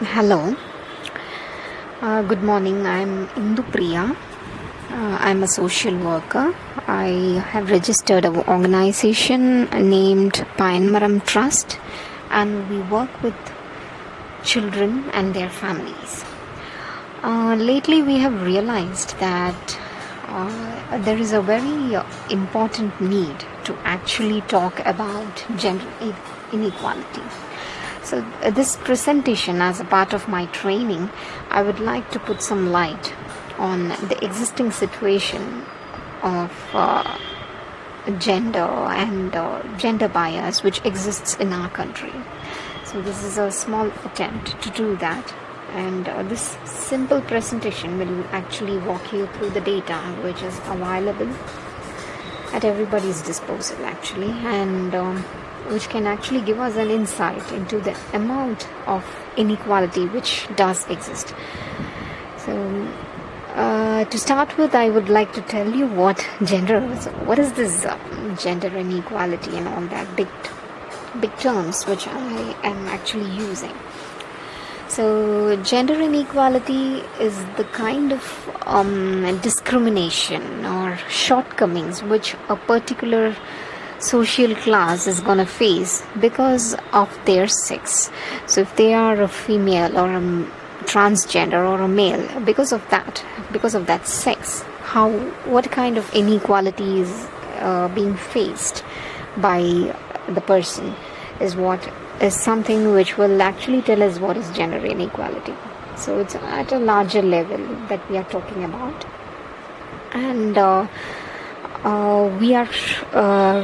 Hello, good morning. I'm Indu Priya. I'm a social worker. I have registered an organization named Payanmaram Trust, and we work with children and their families. Lately, we have realized that there is a very important need to actually talk about gender inequality. So this presentation, as a part of my training, I would like to put some light on the existing situation of gender and gender bias which exists in our country. So this is a small attempt to do that, and this simple presentation will actually walk you through the data which is available at everybody's disposal actually, and which can actually give us an insight into the amount of inequality which does exist. So to start with, I would like to tell you what gender is. What is this gender inequality and all that big terms which I am actually using. So gender inequality is the kind of discrimination or shortcomings which a particular social class is going to face because of their sex. So if they are a female or a transgender or a male, because of that sex, what kind of inequality is being faced by the person is something which will actually tell us what is gender inequality. So it's at a larger level that we are talking about, and we are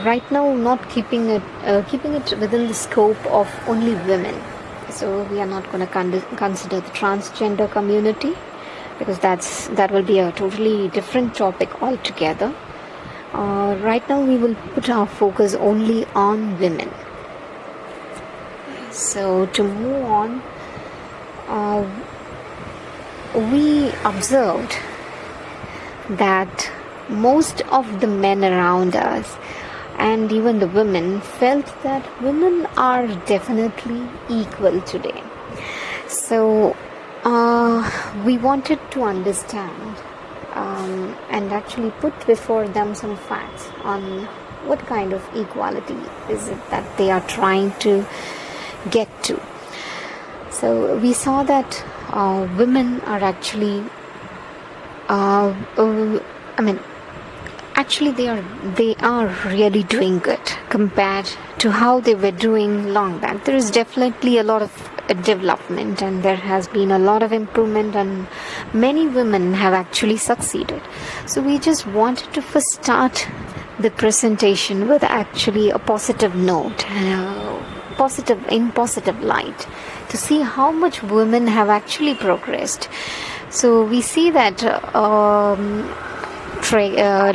right now not keeping it within the scope of only women. So we are not going to consider the transgender community, because that will be a totally different topic altogether. Right now we will put our focus only on women. So to move on, we observed that most of the men around us and even the women felt that women are definitely equal today. So we wanted to understand and actually put before them some facts on what kind of equality is it that they are trying to get to. So we saw that women are actually actually they are really doing good compared to how they were doing long back. There is definitely a lot of development, and there has been a lot of improvement, and many women have actually succeeded. So we just wanted to first start the presentation with actually a positive note, positive light, to see how much women have actually progressed. So we see that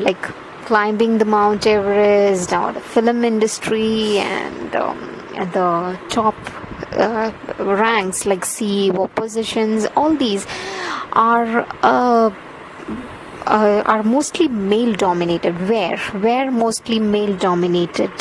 like climbing the Mount Everest, or the film industry, and the top ranks like CEO positions, all these are mostly male dominated. Were mostly male dominated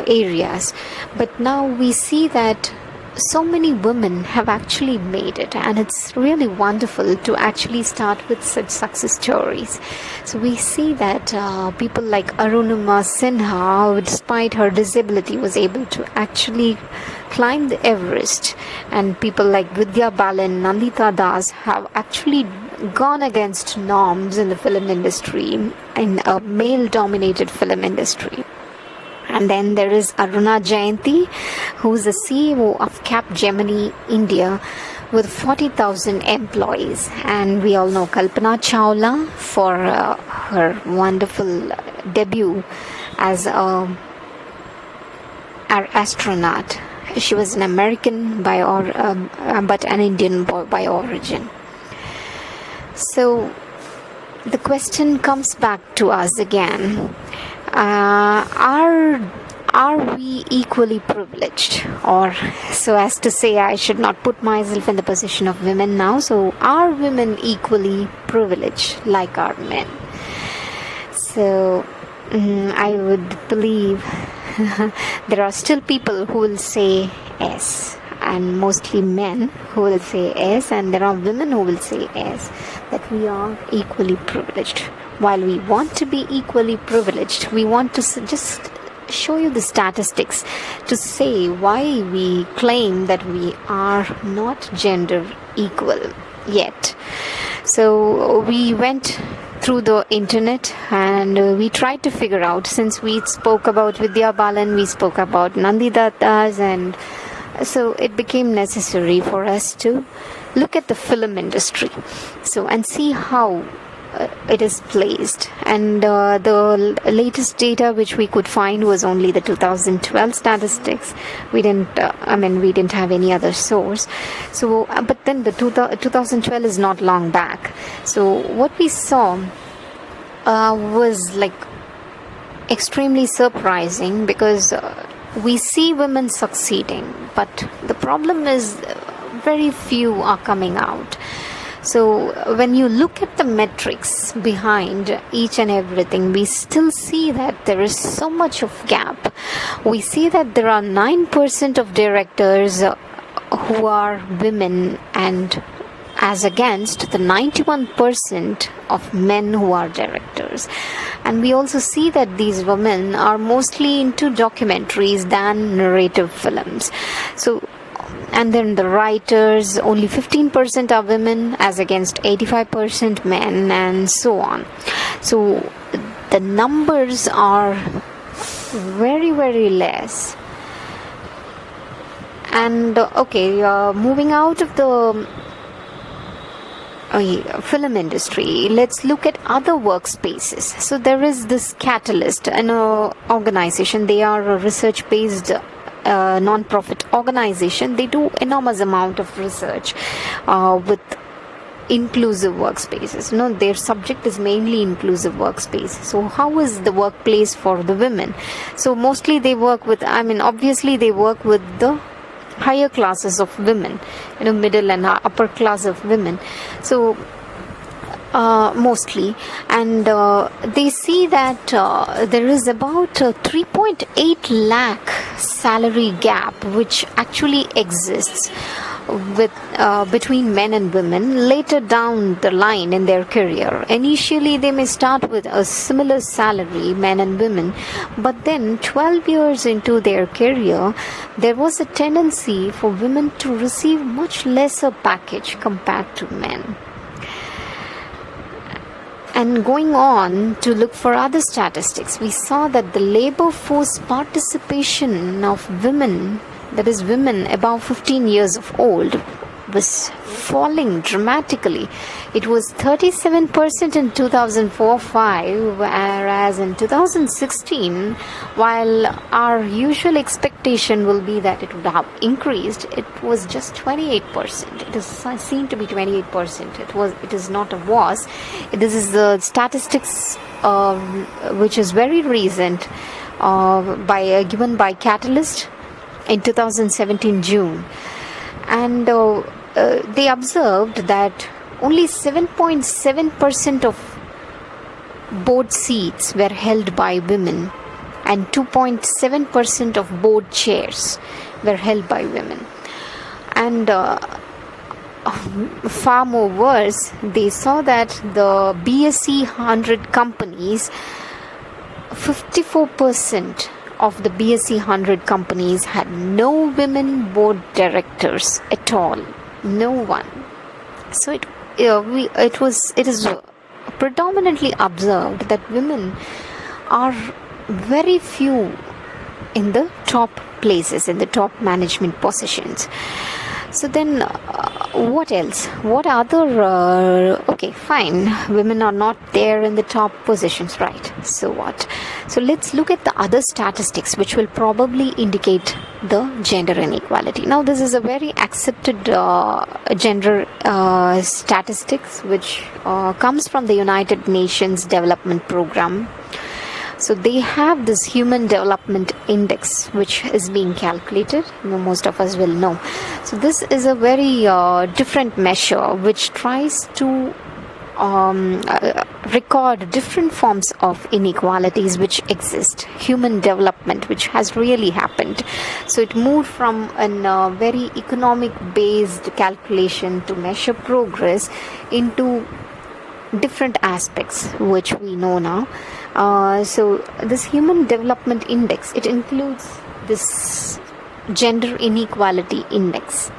areas, but now we see that so many women have actually made it, and it's really wonderful to actually start with such success stories. So we see that people like Arunima Sinha, despite her disability, was able to actually climb the Everest, and people like Vidya Balan, Nandita Das have actually gone against norms in the film industry, in a male-dominated film industry. And then there is Aruna Jayanti, who is the CEO of Capgemini India with 40,000 employees. And we all know Kalpana Chawla for her wonderful debut as an astronaut. She was an American but an Indian by origin. So the question comes back to us again. Are we equally privileged? Or, so as to say, I should not put myself in the position of women now. So are women equally privileged like our men? So I would believe there are still people who will say S, and mostly men who will say S, and there are women who will say S, that we are equally privileged. While we want to be equally privileged, we want to just show you the statistics to say why we claim that we are not gender equal yet. So we went through the internet and we tried to figure out, since we spoke about Vidya Balan, we spoke about Nandi Dattas, and so it became necessary for us to look at the film industry and see how it is placed. And the latest data which we could find was only the 2012 statistics. We didn't have any other source. So but then the 2012 is not long back. So what we saw was like extremely surprising, because we see women succeeding, but the problem is very few are coming out. So when you look at the metrics behind each and everything, we still see that there is so much of gap. We see that there are 9% of directors who are women, and as against the 91% of men who are directors. And we also see that these women are mostly into documentaries than narrative films. So, and then the writers, only 15% are women as against 85% men, and so on. So the numbers are very, very less. And moving out of the film industry, let's look at other workspaces. So there is this Catalyst, an organization. They are a research-based non-profit organization. They do enormous amount of research with inclusive workspaces. Their subject is mainly inclusive workspace. So how is the workplace for the women? So mostly they work with, obviously they work with the higher classes of women, middle and upper class of women. So mostly, and they see that there is about 3.8 lakh salary gap which actually exists with between men and women later down the line in their career. Initially they may start with a similar salary, men and women, but then 12 years into their career, there was a tendency for women to receive much lesser package compared to men. And going on to look for other statistics, we saw that the labor force participation of women, that is women above 15 years of old, was falling dramatically. It was 37% in 2004-05, whereas in 2016, while our usual expectation will be that it would have increased, it was just 28%. It is seen to be 28%. It is not a was. This is the statistics which is very recent, given by Catalyst in 2017 June. And they observed that only 7.7% of board seats were held by women, and 2.7% of board chairs were held by women. And far more worse, they saw that the BSE 100 companies, 54% of the BSE 100 companies had no women board directors at all. No one. So it is predominantly observed that women are very few in the top places, in the top management positions. So then what else? What other fine, women are not there in the top positions, right? So what? So let's look at the other statistics which will probably indicate the gender inequality. Now this is a very accepted gender statistics which comes from the United Nations Development Program. So they have this Human Development Index which is being calculated. Most of us will know. So this is a very different measure which tries to record different forms of inequalities which exist, human development which has really happened. So it moved from a very economic based calculation to measure progress into different aspects which we know now. So this human development index, it includes this gender inequality index.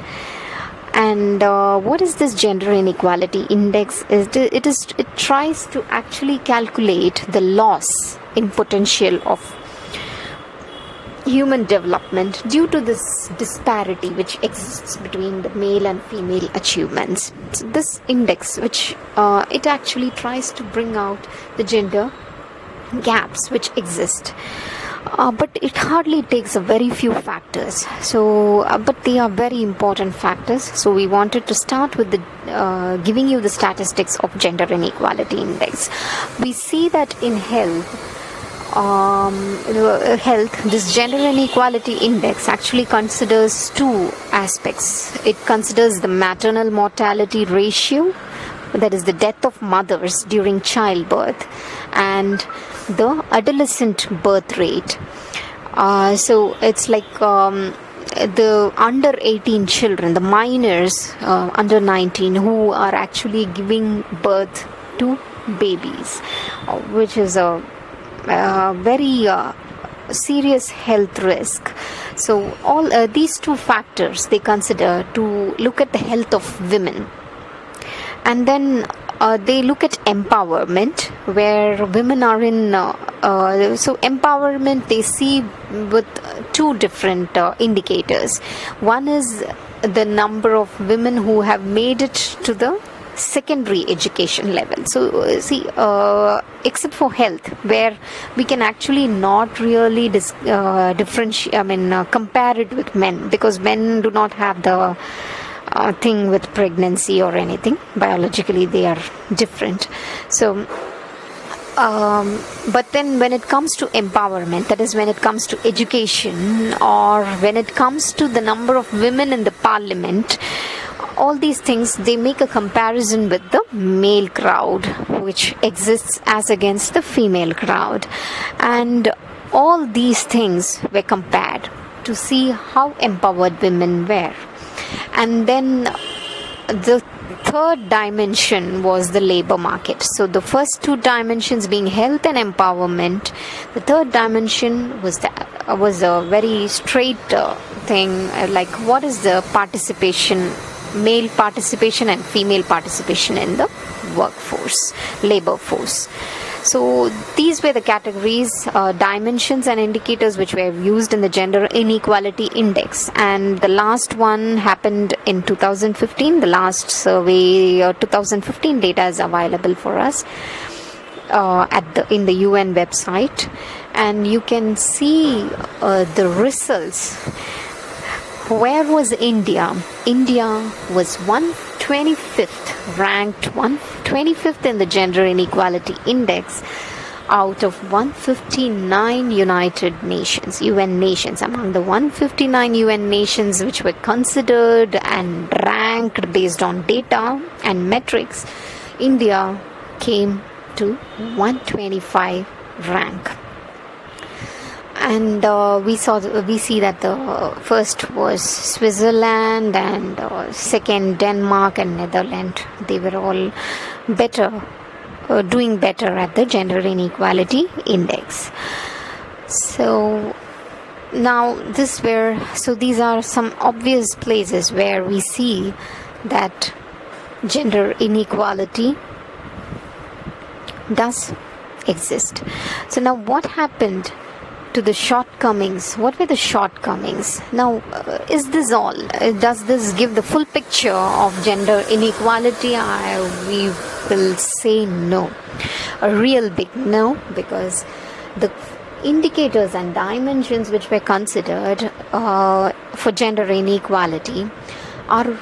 And what is this gender inequality index? It tries to actually calculate the loss in potential of human development due to this disparity which exists between the male and female achievements. So this index, which it actually tries to bring out the gender gaps which exist. But it hardly takes a very few factors. So, but they are very important factors. So we wanted to start with the giving you the statistics of gender inequality index. We see that in health, this gender inequality index actually considers two aspects. It considers the maternal mortality ratio, that is the death of mothers during childbirth, and the adolescent birth rate. So it's like the under 18 children, the minors under 19 who are actually giving birth to babies, which is a very serious health risk. So all these two factors they consider to look at the health of women. And then they look at empowerment, where women are in so empowerment they see with two different indicators. One is the number of women who have made it to the secondary education level. So see, except for health, where we can actually not really differentiate, compare it with men, because men do not have the thing with pregnancy or anything. Biologically they are different. So but then when it comes to empowerment, that is when it comes to education, or when it comes to the number of women in the parliament, all these things they make a comparison with the male crowd which exists as against the female crowd. And all these things were compared to see how empowered women were. And then the third dimension was the labor market. So the first two dimensions being health and empowerment, the third dimension was a very straight thing, like what is the participation, male participation and female participation in the workforce, labor force. So these were the categories, dimensions and indicators which were used in the gender inequality index. And the last one happened in 2015. The last survey, 2015 data is available for us in the UN website, and you can see the results. Where was India? India was 125th, ranked 125th in the Gender Inequality Index out of 159 United Nations, UN nations. Among the 159 UN nations which were considered and ranked based on data and metrics, India came to 125 rank. And we see that the first was Switzerland, and second Denmark and Netherlands. They were all better, doing better at the Gender Inequality Index. So now these are some obvious places where we see that gender inequality does exist. So now what happened to the shortcomings? What were the shortcomings? Now, is this all? Does this give the full picture of gender inequality? We will say no. A real big no, because the indicators and dimensions which were considered for gender inequality are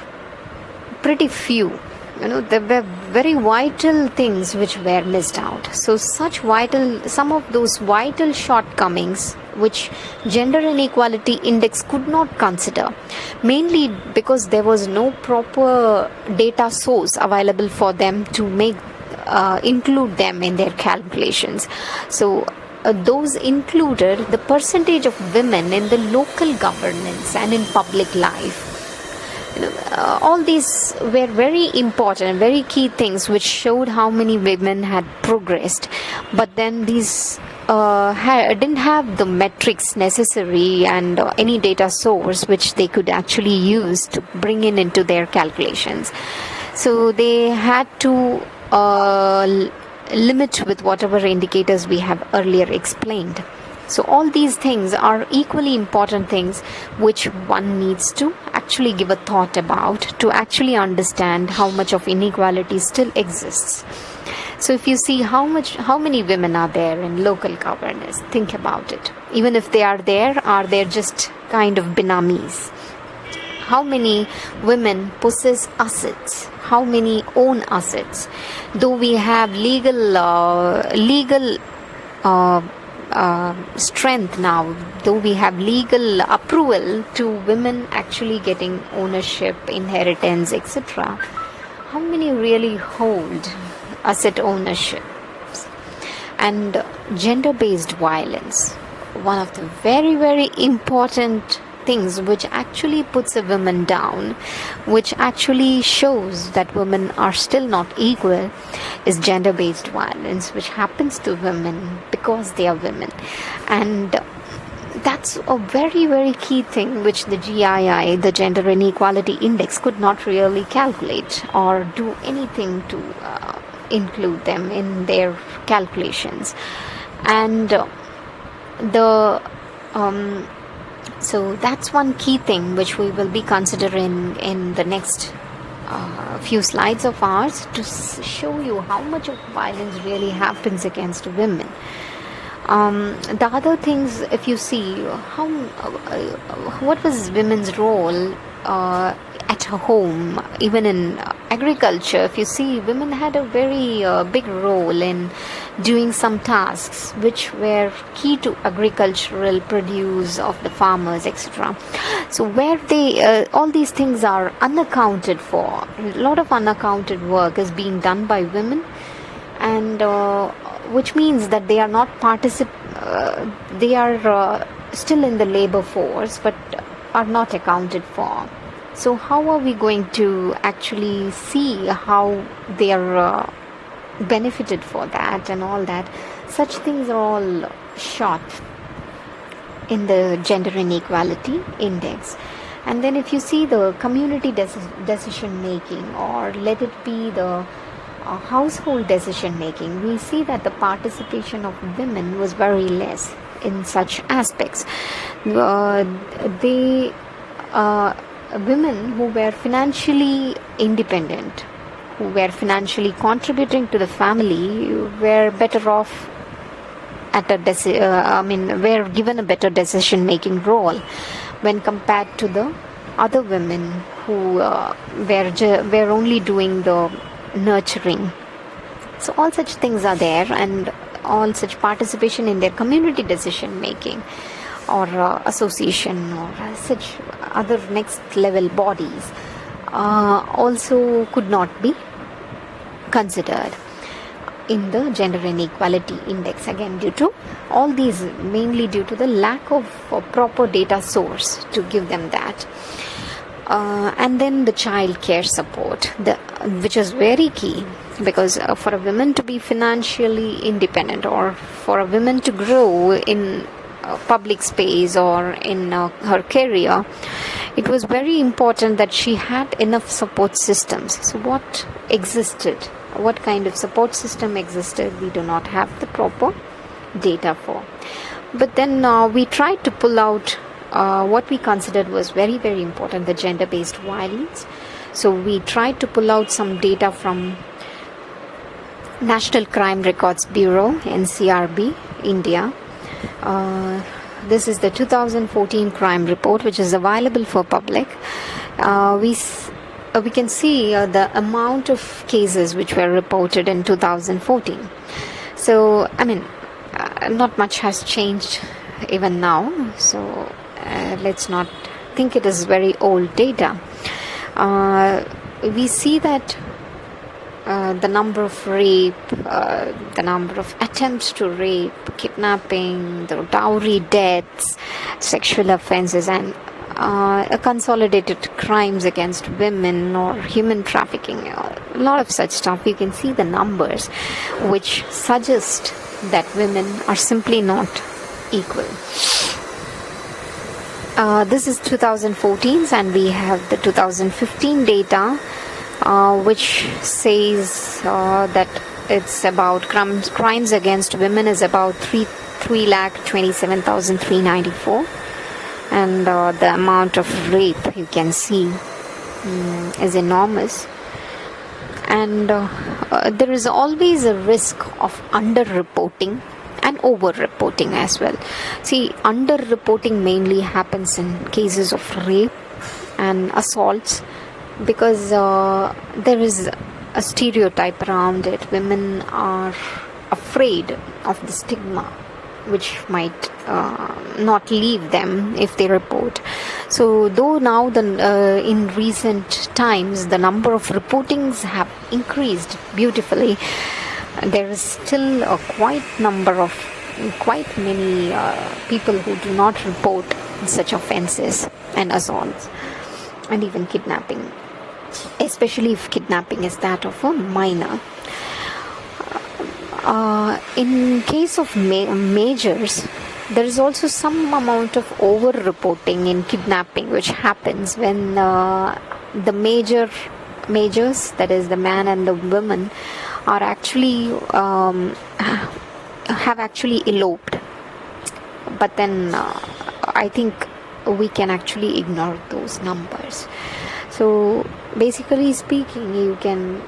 pretty few. There were very vital things which were missed out. So some of those vital shortcomings which Gender Inequality Index could not consider, mainly because there was no proper data source available for them to make include them in their calculations. So those included the percentage of women in the local governance and in public life. All these were very important, very key things which showed how many women had progressed. But then these didn't have the metrics necessary and any data source which they could actually use to bring into their calculations. So they had to limit with whatever indicators we have earlier explained. So all these things are equally important things which one needs to actually give a thought about to actually understand how much of inequality still exists. So if you see how many women are there in local governance, think about it. Even if they are they just kind of binamis? How many women possess assets? How many own assets? Though we have legal strength now, though we have legal approval to women actually getting ownership, inheritance, etc., how many really hold asset ownership? And gender-based violence, one of the very, very important things which actually puts a woman down, which actually shows that women are still not equal, is gender-based violence, which happens to women because they are women. And that's a very, very key thing which the GII, the Gender Inequality Index, could not really calculate or do anything to include them in their calculations. And so that's one key thing which we will be considering in the next few slides of ours to show you how much of violence really happens against women. The other things, if you see what was women's role at home, even in agriculture, if you see, women had a very big role in doing some tasks which were key to agricultural produce of the farmers, etc. So where they all these things are unaccounted for, a lot of unaccounted work is being done by women, and which means that they are not they are still in the labor force but are not accounted for. So how are we going to actually see how they are benefited for that and all that? Such things are all shot in the Gender Inequality Index. And then if you see the community decision making, or let it be the household decision making, we see that the participation of women was very less in such aspects. Women who were financially independent, who were financially contributing to the family, were better off at were given a better decision making role when compared to the other women who were only doing the nurturing. So all such things are there, and all such participation in their community decision making or association or such other next level bodies also could not be considered in the Gender Inequality Index, again due to all these, mainly due to the lack of proper data source to give them that. And then the child care support, which is very key, because for a woman to be financially independent, or for a woman to grow in public space or in her career, it was very important that she had enough support systems. So what existed? What kind of support system existed? We do not have the proper data for. But then we tried to pull out what we considered was very, very important, the gender-based violence. So we tried to pull out some data from National Crime Records Bureau, NCRB, India. This is the 2014 crime report, which is available for public. We can see the amount of cases which were reported in 2014. So, not much has changed even now. So, let's not think it is very old data. We see that the number of rape, the number of attempts to rape, kidnapping, the dowry deaths, sexual offences, and consolidated crimes against women or human trafficking, a lot of such stuff. You can see the numbers which suggest that women are simply not equal. This is 2014, and we have the 2015 data, which says that it's about crimes against women is about 3,27,394, and the amount of rape, you can see, is enormous. And there is always a risk of under-reporting and over-reporting as well. See, under-reporting mainly happens in cases of rape and assaults, because there is a stereotype around it. Women are afraid of the stigma, which might not leave them if they report. So though now in recent times the number of reportings have increased beautifully, there is still quite many people who do not report such offences and assaults, and even kidnapping, especially if kidnapping is that of a minor. In case of majors, there is also some amount of over-reporting in kidnapping, which happens when the majors, that is the man and the woman, are actually have actually eloped. But then I think we can actually ignore those numbers. So basically speaking, you can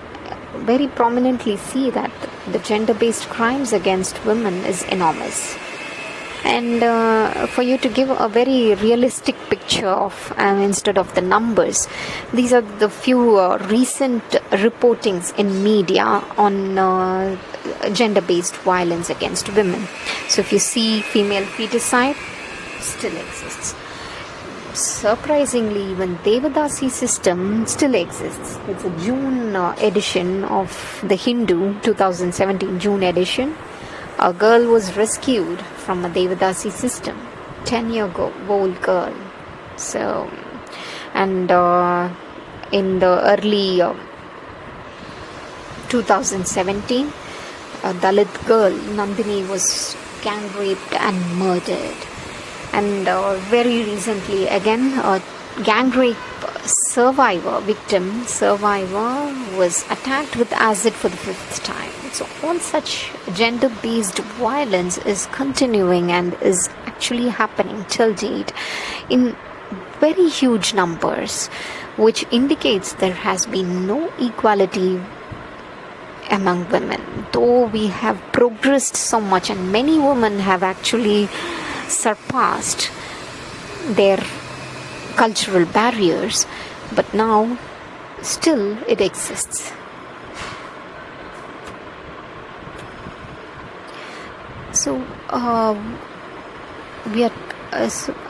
very prominently see that the gender-based crimes against women is enormous. And for you to give a very realistic picture of, instead of the numbers, these are the few recent reportings in media on gender-based violence against women. So if you see, female feticide still exists. Surprisingly, even Devadasi system still exists. It's a June edition of the Hindu, 2017 June edition. A girl was rescued from a Devadasi system, 10-year-old girl. So, and in the early 2017, a Dalit girl, Nandini, was gang raped and murdered. And very recently, again, a gang rape survivor was attacked with acid for the 5th time. So all such gender-based violence is continuing and is actually happening till date in very huge numbers, which indicates there has been no equality among women. Though we have progressed so much, and many women have actually surpassed their cultural barriers, but now still it exists. So we are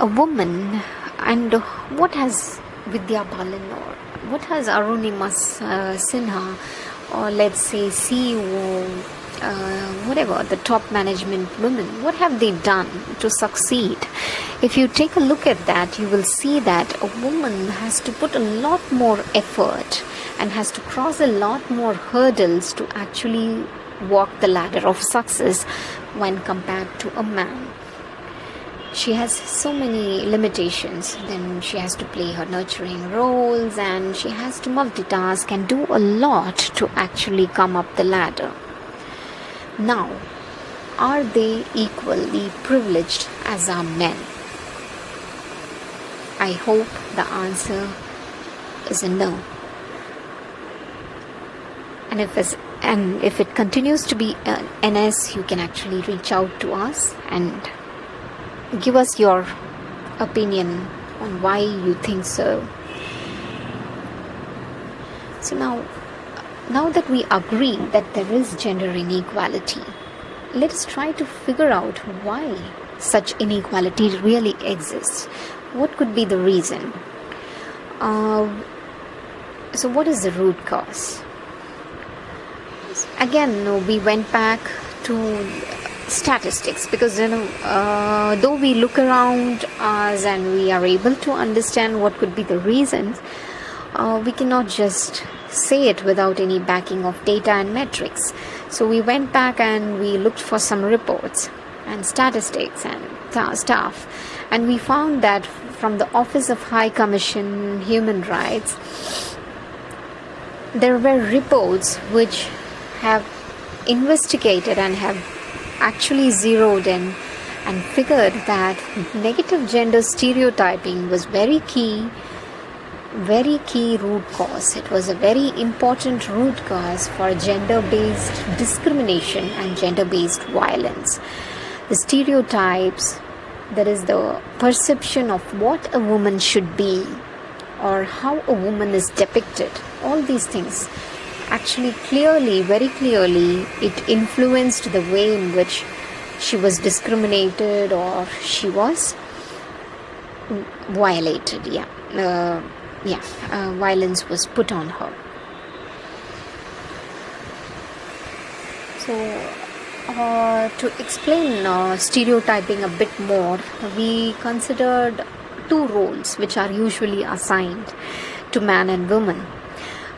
a woman, and what has Vidya Balan, or what has Arunima Sinha, or let's say CEO, whatever, the top management women, what have they done to succeed? If you take a look at that, you will see that a woman has to put a lot more effort and has to cross a lot more hurdles to actually walk the ladder of success when compared to a man. She has so many limitations. Then she has to play her nurturing roles, and she has to multitask and do a lot to actually come up the ladder. Now, are they equally privileged as are men? I hope the answer is a no. And if it continues to be an NS, you can actually reach out to us and give us your opinion on why you think so. So now that we agree that there is gender inequality, let us try to figure out why such inequality really exists. What could be the reason? So what is the root cause? again, we went back to statistics, because though we look around us and we are able to understand what could be the reasons, we cannot just say it without any backing of data and metrics. So we went back and we looked for some reports and statistics and stuff, and we found that from the Office of High Commission Human Rights, there were reports which have investigated and have actually zeroed in and figured that negative gender stereotyping was very key root cause. It was a very important root cause for gender-based discrimination and gender-based violence. The stereotypes, that is the perception of what a woman should be or how a woman is depicted, all these things actually very clearly, it influenced the way in which she was discriminated or she was violated. Violence was put on her. So to explain stereotyping a bit more, we considered two roles which are usually assigned to man and woman.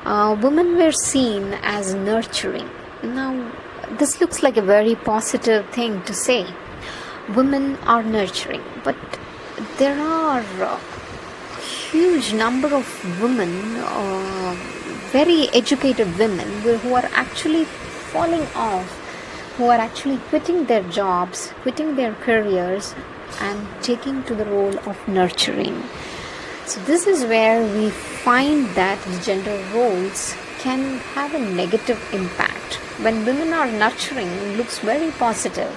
Women were seen as nurturing. Now, this looks like a very positive thing to say. Women are nurturing, but there are a huge number of women, very educated women, who are actually falling off, who are actually quitting their jobs, quitting their careers, and taking to the role of nurturing. So this is where we find that gender roles can have a negative impact. When women are nurturing, it looks very positive.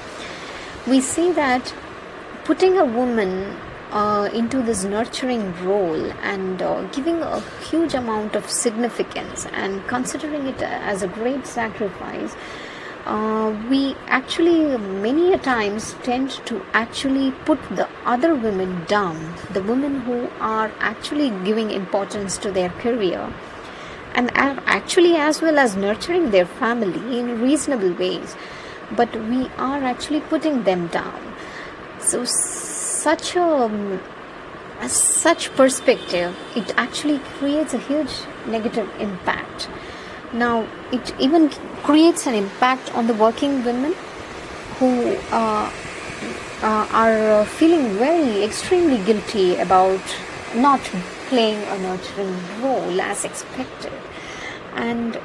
We see that putting a woman into this nurturing role and giving a huge amount of significance and considering it as a great sacrifice, we actually many a times tend to actually put the other women down, the women who are actually giving importance to their career and are actually as well as nurturing their family in reasonable ways, but we are actually putting them down. So such perspective, it actually creates a huge negative impact. Now, it even creates an impact on the working women who are feeling very extremely guilty about not playing a nurturing role as expected. And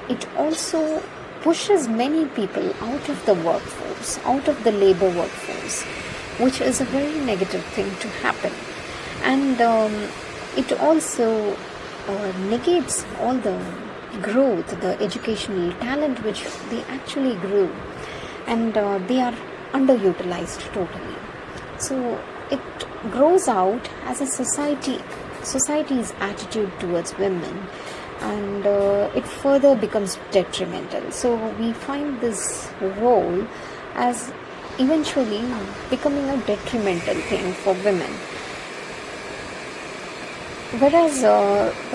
it also pushes many people out of the workforce, out of the labor workforce, which is a very negative thing to happen. And it also negates all the growth, the educational talent which they actually grew, and they are underutilized totally. So it grows out as a society's attitude towards women, and it further becomes detrimental. So we find this role as eventually becoming a detrimental thing for women. Whereas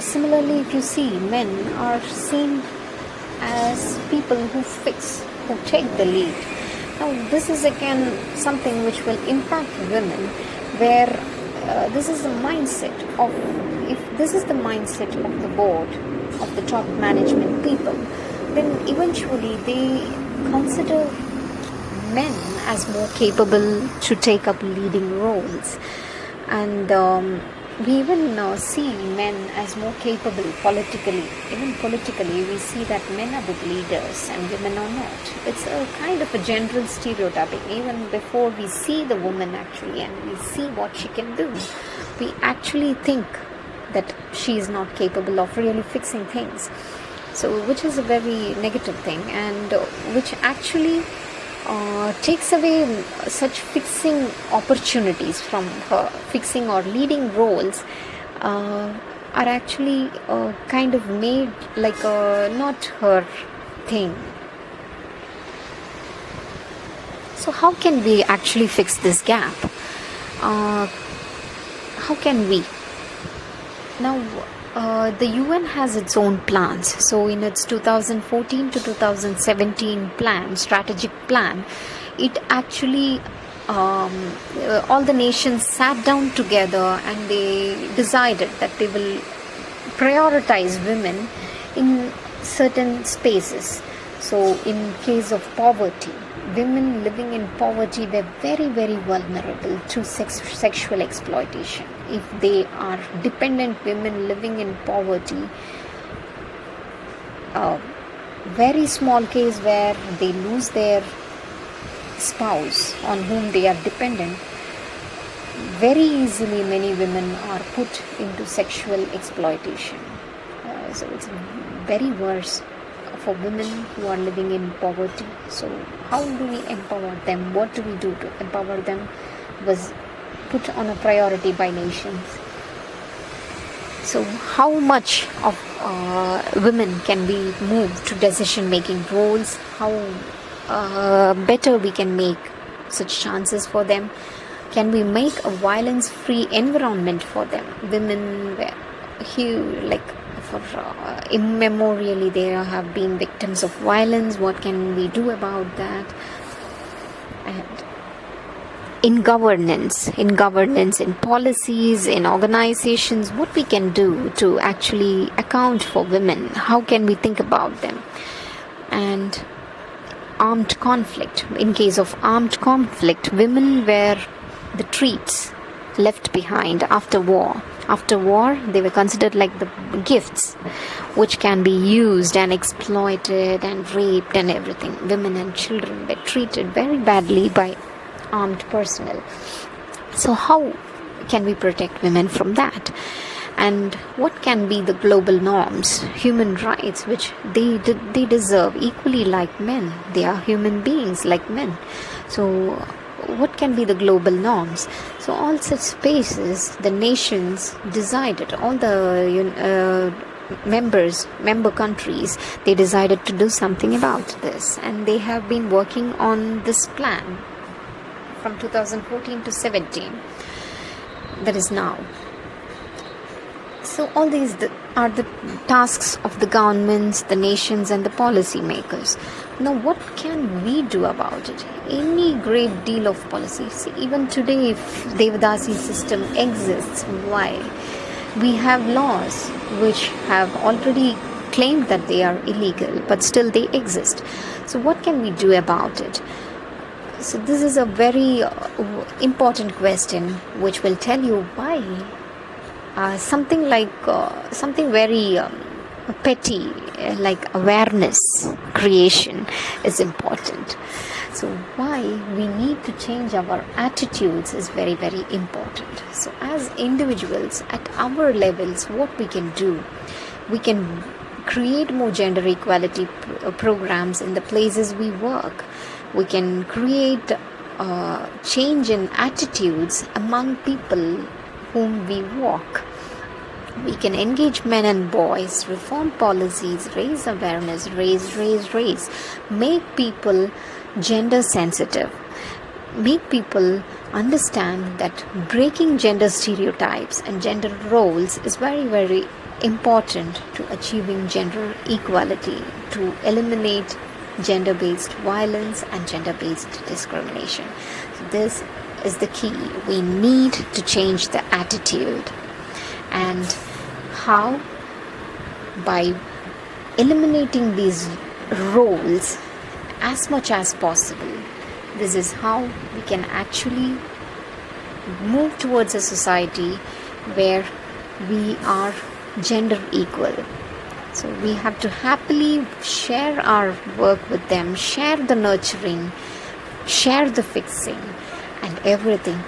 similarly, if you see, men are seen as people who take the lead. Now this is again something which will impact women, where this is the mindset of, if this is the mindset of the board, of the top management people, then eventually they consider men as more capable to take up leading roles. And we even see men as more capable politically. Even politically, we see that men are the leaders and women are not. It's a kind of a general stereotyping. Even before we see the woman actually and we see what she can do, we actually think that she is not capable of really fixing things. So, which is a very negative thing, and which actually takes away such fixing opportunities from her. Fixing or leading roles are actually kind of made like not her thing. So how can we actually fix this gap? How can we? Now, the UN has its own plans. So in its 2014 to 2017 strategic plan, it actually all the nations sat down together and they decided that they will prioritize women in certain spaces. So in case of poverty, women living in poverty, they're very, very vulnerable to sexual exploitation. If they are dependent women living in poverty, very small case where they lose their spouse on whom they are dependent, very easily many women are put into sexual exploitation. So it's very worse for women who are living in poverty. So how do we empower them? What do we do to empower them was put on a priority by nations. So how much of women can we move to decision making roles? How better we can make such chances for them? Can we make a violence free environment for them? Women were for immemorially they have been victims of violence. What can we do about that? And in governance, in policies, in organizations, what we can do to actually account for women? How can we think about them? And armed conflict. In case of armed conflict, women were the treats left behind after war. After war, they were considered like the gifts which can be used and exploited and raped and everything. Women and children were treated very badly by armed personnel. So how can we protect women from that? And what can be the global norms, human rights, which they deserve equally like men? They are human beings like men. So what can be the global norms? So all such spaces, the nations decided, all the member countries, they decided to do something about this, and they have been working on this plan from 2014 to 17, that is now. So all these are the tasks of the governments, the nations and the policy makers. Now what can we do about it? Any great deal of policies. Even today, if Devadasi system exists, why? We have laws which have already claimed that they are illegal, but still they exist. So what can we do about it? So this is a very important question which will tell you why something very petty like awareness creation is important. So why we need to change our attitudes is very, very important. So as individuals at our levels, what we can do, we can create more gender equality programs in the places we work. We can create change in attitudes among people whom we walk. We can engage men and boys, reform policies, raise awareness, raise, make people gender sensitive, make people understand that breaking gender stereotypes and gender roles is very, very important to achieving gender equality, to eliminate gender-based violence and gender-based discrimination. So this is the key. We need to change the attitude. And how? By eliminating these roles as much as possible. This is how we can actually move towards a society where we are gender equal. So we have to happily share our work with them, share the nurturing, share the fixing and everything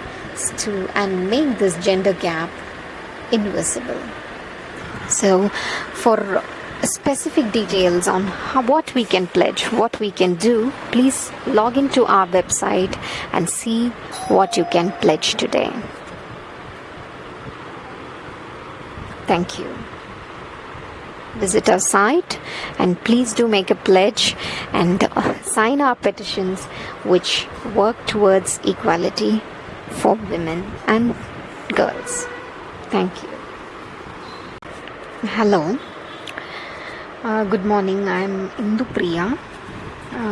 and make this gender gap invisible. So for specific details on what we can pledge, what we can do, please log into our website and see what you can pledge today. Thank you. Visit our site and please do make a pledge and sign our petitions which work towards equality for women and girls. Thank you. Hello, good morning. I'm Indu Priya.